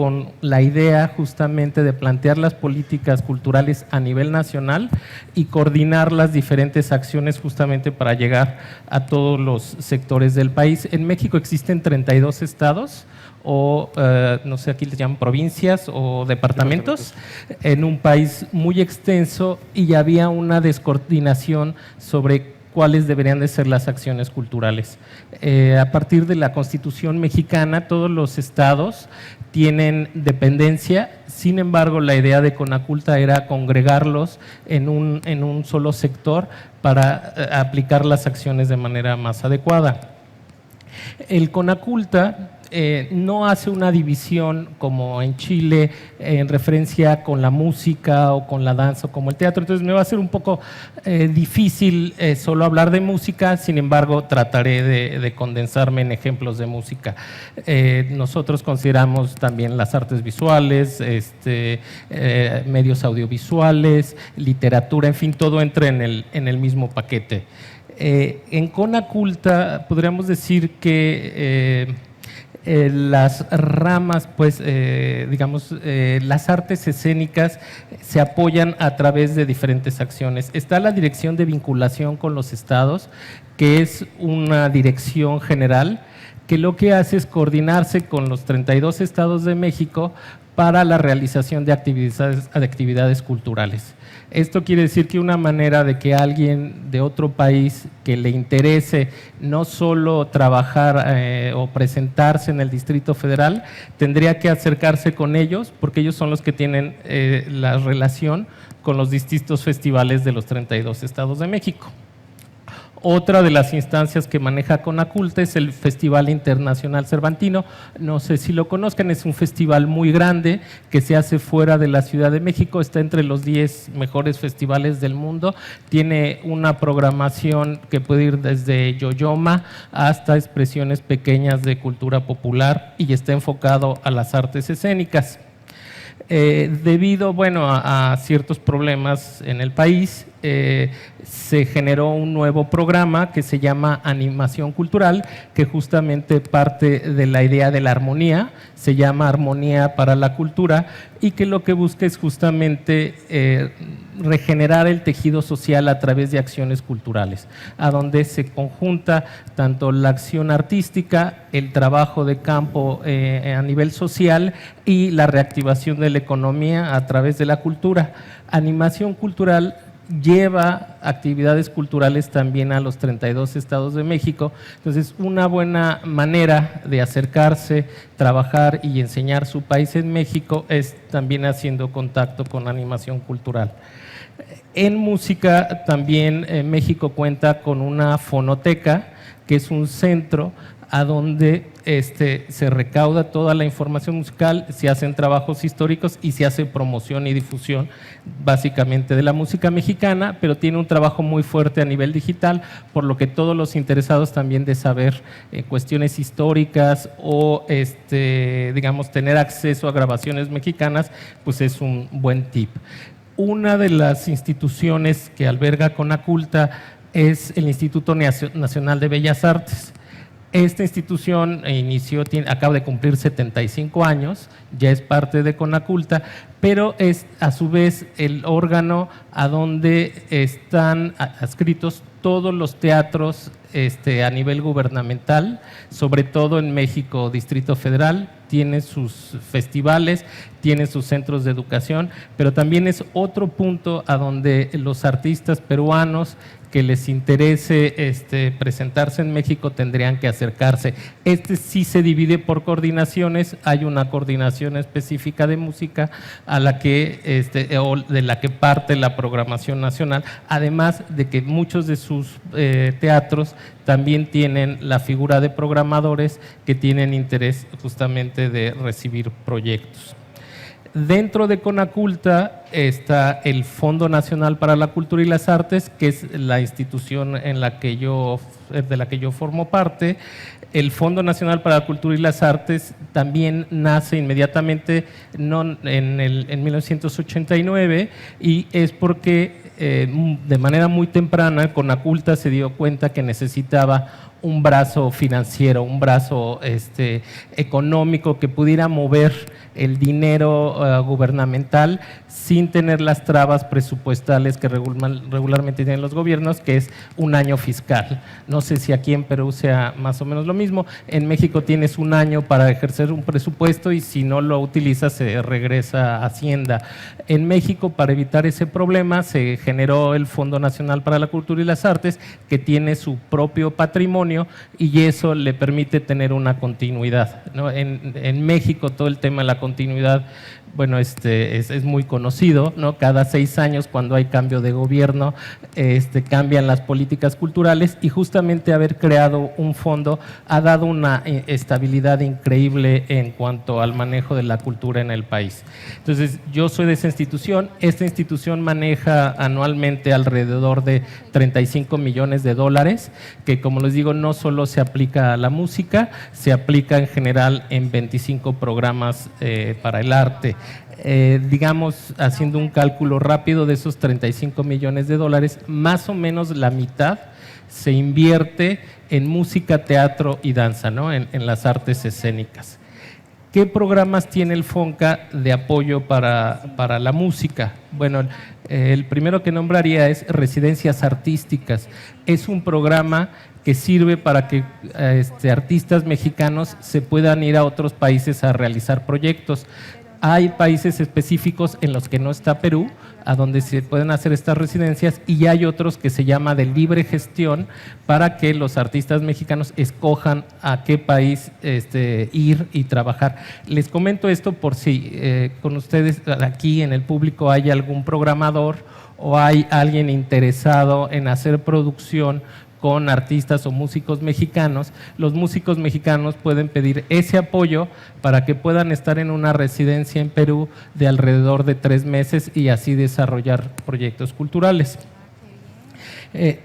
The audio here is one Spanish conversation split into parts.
con la idea justamente de plantear las políticas culturales a nivel nacional y coordinar las diferentes acciones justamente para llegar a todos los sectores del país. En México existen 32 estados o no sé, aquí les llaman provincias o departamentos, en un país muy extenso, y había una descoordinación sobre cuáles deberían de ser las acciones culturales. A partir de la Constitución mexicana, todos los estados tienen dependencia. Sin embargo, la idea de Conaculta era congregarlos en un solo sector para aplicar las acciones de manera más adecuada. El Conaculta no hace una división como en Chile en referencia con la música o con la danza o como el teatro. Entonces me va a ser un poco difícil solo hablar de música. Sin embargo, trataré de condensarme en ejemplos de música. Nosotros consideramos también las artes visuales, medios audiovisuales, literatura, en fin, todo entra en el mismo paquete. En Conaculta podríamos decir que las ramas, pues, digamos, las artes escénicas se apoyan a través de diferentes acciones. Está la Dirección de Vinculación con los Estados, que es una dirección general que lo que hace es coordinarse con los 32 estados de México para la realización de actividades culturales. Esto quiere decir que una manera de que alguien de otro país que le interese no solo trabajar o presentarse en el Distrito Federal, tendría que acercarse con ellos, porque ellos son los que tienen la relación con los distintos festivales de los 32 estados de México. Otra de las instancias que maneja Conaculta es el Festival Internacional Cervantino. No sé si lo conozcan, es un festival muy grande que se hace fuera de la Ciudad de México, está entre los 10 mejores festivales del mundo, tiene una programación que puede ir desde yoyoma hasta expresiones pequeñas de cultura popular y está enfocado a las artes escénicas. Debido, bueno, a ciertos problemas en el país, se generó un nuevo programa que se llama Animación Cultural, que justamente parte de la idea de la armonía, se llama Armonía para la Cultura, y que lo que busca es justamente regenerar el tejido social a través de acciones culturales, a donde se conjunta tanto la acción artística, el trabajo de campo a nivel social y la reactivación de la economía a través de la cultura. Animación cultural lleva actividades culturales también a los 32 estados de México. Entonces, una buena manera de acercarse, trabajar y enseñar su país en México es también haciendo contacto con animación cultural. En música también México cuenta con una fonoteca, que es un centro a donde se recauda toda la información musical, se hacen trabajos históricos y se hace promoción y difusión básicamente de la música mexicana, pero tiene un trabajo muy fuerte a nivel digital, por lo que todos los interesados también de saber cuestiones históricas o digamos tener acceso a grabaciones mexicanas, pues es un buen tip. Una de las instituciones que alberga Conaculta es el Instituto Nacional de Bellas Artes. Esta institución acaba de cumplir 75 años, ya es parte de Conaculta, pero es a su vez el órgano a donde están adscritos todos los teatros a nivel gubernamental, sobre todo en México, Distrito Federal, tiene sus festivales, tiene sus centros de educación, pero también es otro punto a donde los artistas peruanos que les interese presentarse en México tendrían que acercarse. Sí se divide por coordinaciones, hay una coordinación específica de música a la que, o de la que parte la programación nacional, además de que muchos de sus teatros también tienen la figura de programadores que tienen interés justamente de recibir proyectos. Dentro de Conaculta está el Fondo Nacional para la Cultura y las Artes, que es la institución de la que yo formo parte. El Fondo Nacional para la Cultura y las Artes también nace inmediatamente en 1989, y es porque de manera muy temprana Conaculta se dio cuenta que necesitaba un brazo financiero, un brazo económico que pudiera mover el dinero gubernamental sin tener las trabas presupuestales que regularmente tienen los gobiernos, que es un año fiscal. No sé si aquí en Perú sea más o menos lo mismo. En México tienes un año para ejercer un presupuesto y si no lo utilizas se regresa a Hacienda. En México, para evitar ese problema, se generó el Fondo Nacional para la Cultura y las Artes, que tiene su propio patrimonio y eso le permite tener una continuidad, ¿no? En México todo el tema de la continuidad, bueno, es muy conocido, ¿no? Cada 6 años, cuando hay cambio de gobierno, cambian las políticas culturales y justamente haber creado un fondo ha dado una estabilidad increíble en cuanto al manejo de la cultura en el país. Entonces, yo soy de esa institución. Esta institución maneja anualmente alrededor de 35 millones de dólares, que como les digo, no solo se aplica a la música, se aplica en general en 25 programas para el arte. Digamos, haciendo un cálculo rápido, de esos 35 millones de dólares, más o menos la mitad se invierte en música, teatro y danza, ¿no? En las artes escénicas. ¿Qué programas tiene el FONCA de apoyo para la música? Bueno, el primero que nombraría es Residencias Artísticas. Es un programa que sirve para que artistas mexicanos se puedan ir a otros países a realizar proyectos. Hay países específicos en los que no está Perú, a donde se pueden hacer estas residencias, y hay otros que se llama de libre gestión para que los artistas mexicanos escojan a qué país ir y trabajar. Les comento esto por si con ustedes aquí en el público hay algún programador o hay alguien interesado en hacer producción con artistas o músicos mexicanos. Los músicos mexicanos pueden pedir ese apoyo para que puedan estar en una residencia en Perú de alrededor de 3 meses y así desarrollar proyectos culturales.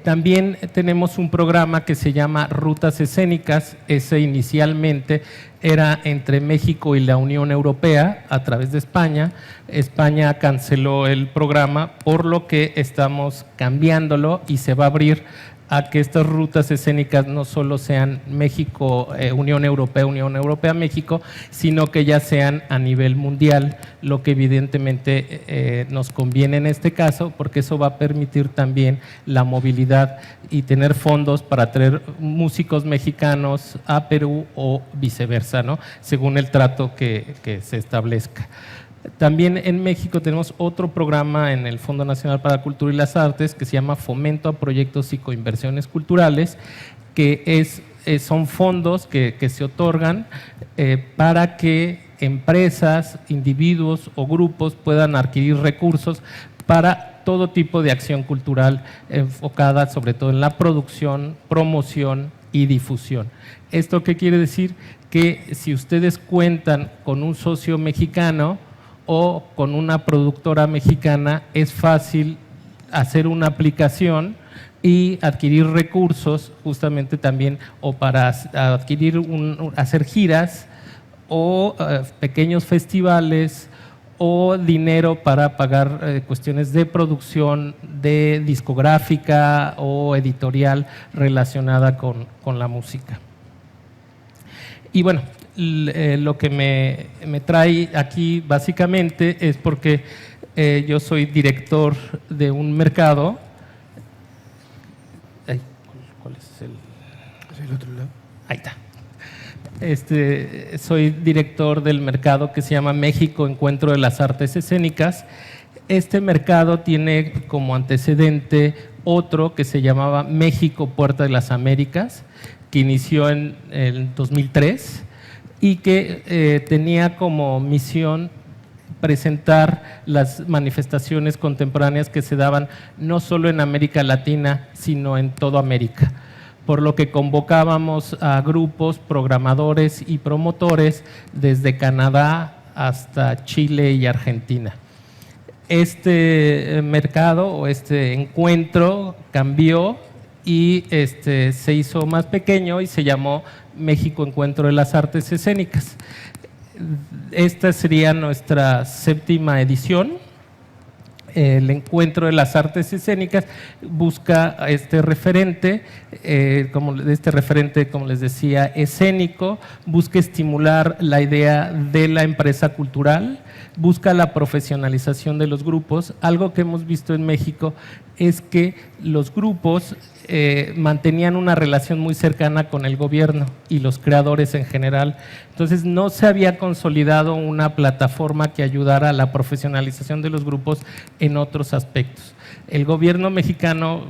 También tenemos un programa que se llama Rutas Escénicas. Ese inicialmente era entre México y la Unión Europea a través de España. España canceló el programa, por lo que estamos cambiándolo y se va a abrir a que estas rutas escénicas no solo sean México, Unión Europea, México, sino que ya sean a nivel mundial, lo que evidentemente nos conviene en este caso, porque eso va a permitir también la movilidad y tener fondos para traer músicos mexicanos a Perú o viceversa, ¿no? Según el trato que se establezca. También en México tenemos otro programa en el Fondo Nacional para la Cultura y las Artes que se llama Fomento a Proyectos y Coinversiones Culturales, que son fondos que se otorgan para que empresas, individuos o grupos puedan adquirir recursos para todo tipo de acción cultural enfocada sobre todo en la producción, promoción y difusión. ¿Esto qué quiere decir? Que si ustedes cuentan con un socio mexicano o con una productora mexicana, es fácil hacer una aplicación y adquirir recursos justamente también o para adquirir hacer giras o pequeños festivales o dinero para pagar cuestiones de producción, de discográfica o editorial relacionada con la música. Y bueno, lo que me trae aquí básicamente es porque yo soy director de un mercado. ¿Cuál es el otro lado? Ahí está. Soy director del mercado que se llama México Encuentro de las Artes Escénicas. Este mercado tiene como antecedente otro que se llamaba México Puerta de las Américas, que inició en el 2003 y que tenía como misión presentar las manifestaciones contemporáneas que se daban no solo en América Latina, sino en toda América. Por lo que convocábamos a grupos, programadores y promotores desde Canadá hasta Chile y Argentina. Este mercado o este encuentro cambió y se hizo más pequeño y se llamó México Encuentro de las Artes Escénicas. Esta sería nuestra 7ª edición. El encuentro de las artes escénicas busca este referente, como les decía, escénico, busca estimular la idea de la empresa cultural, busca la profesionalización de los grupos. Algo que hemos visto en México es que los grupos mantenían una relación muy cercana con el gobierno y los creadores en general. Entonces no se había consolidado una plataforma que ayudara a la profesionalización de los grupos en otros aspectos. El gobierno mexicano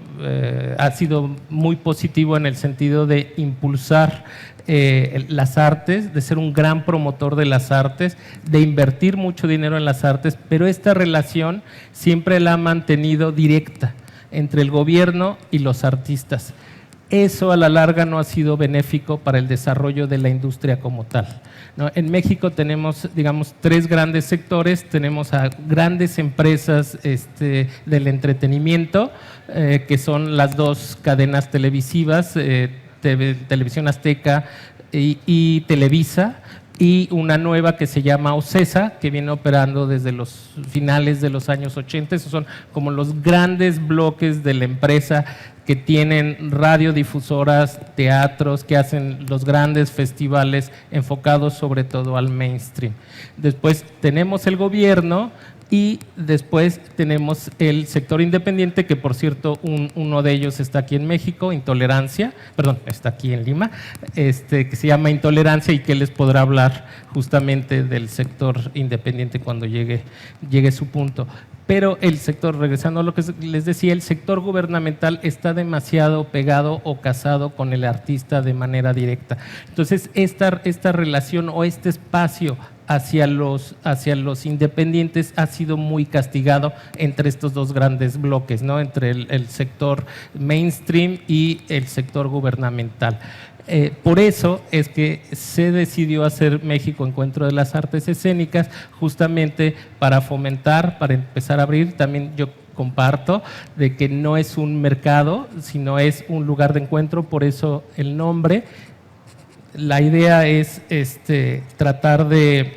ha sido muy positivo en el sentido de impulsar las artes, de ser un gran promotor de las artes, de invertir mucho dinero en las artes, pero esta relación siempre la ha mantenido directa entre el gobierno y los artistas. Eso a la larga no ha sido benéfico para el desarrollo de la industria como tal, ¿no? En México tenemos, digamos, tres grandes sectores. Tenemos a grandes empresas del entretenimiento, que son las dos cadenas televisivas, Televisión Azteca y Televisa, y una nueva que se llama OCESA, que viene operando desde los finales de los años 80. Esos son como los grandes bloques de la empresa que tienen radiodifusoras, teatros, que hacen los grandes festivales enfocados sobre todo al mainstream. Después tenemos el gobierno y después tenemos el sector independiente, que por cierto uno de ellos está aquí en México, Intolerancia, perdón, está aquí en Lima, que se llama Intolerancia, y que les podrá hablar justamente del sector independiente cuando llegue su punto. Pero el sector, regresando a lo que les decía, el sector gubernamental está demasiado pegado o casado con el artista de manera directa. Entonces, esta relación o este espacio hacia los independientes ha sido muy castigado entre estos dos grandes bloques, ¿no? Entre el sector mainstream y el sector gubernamental. Por eso es que se decidió hacer México Encuentro de las Artes Escénicas, justamente para fomentar, para empezar a abrir. También yo comparto de que no es un mercado, sino es un lugar de encuentro, por eso el nombre. La idea es tratar de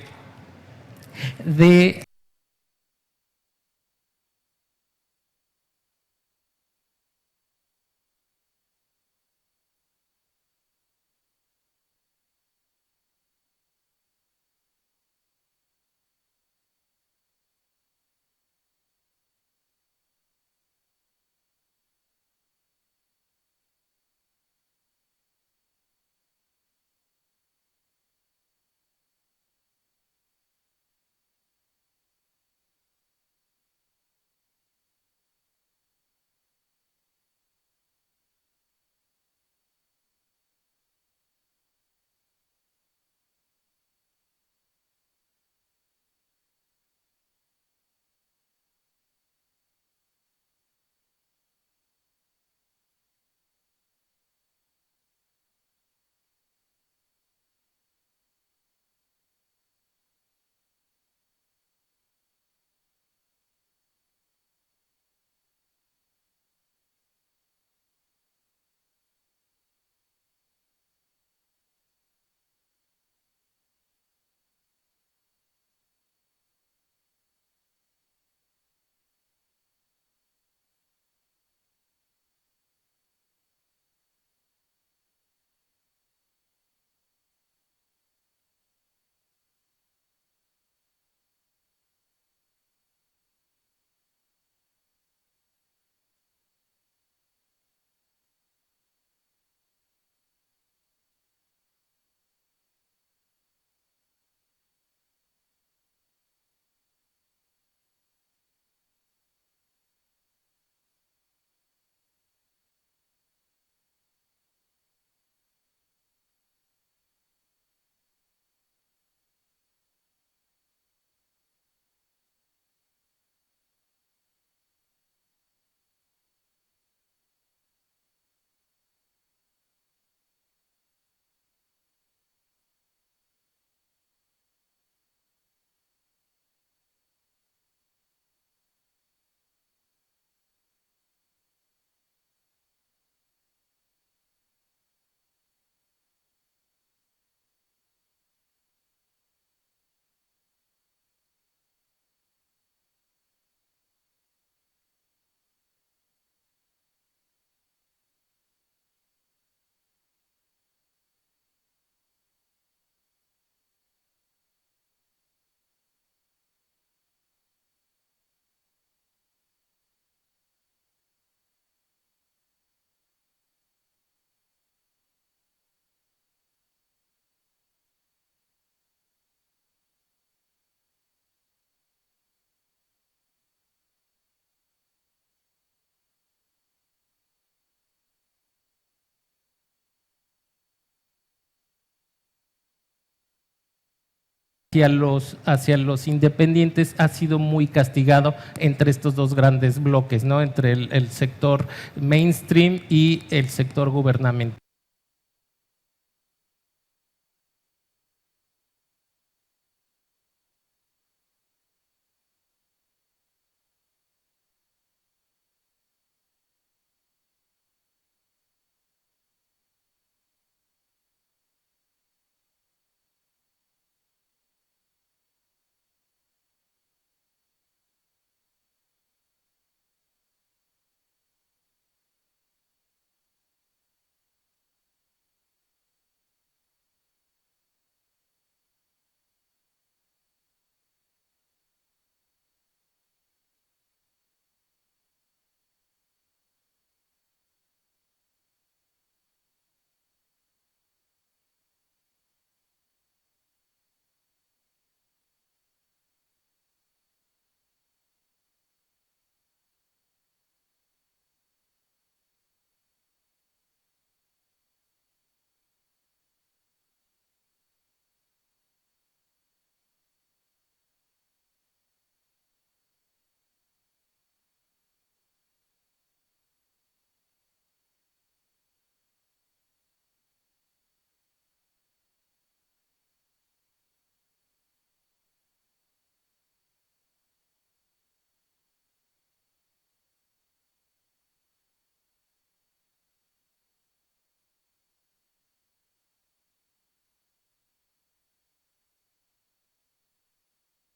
hacia los independientes ha sido muy castigado entre estos dos grandes bloques, ¿no? Entre el sector mainstream y el sector gubernamental.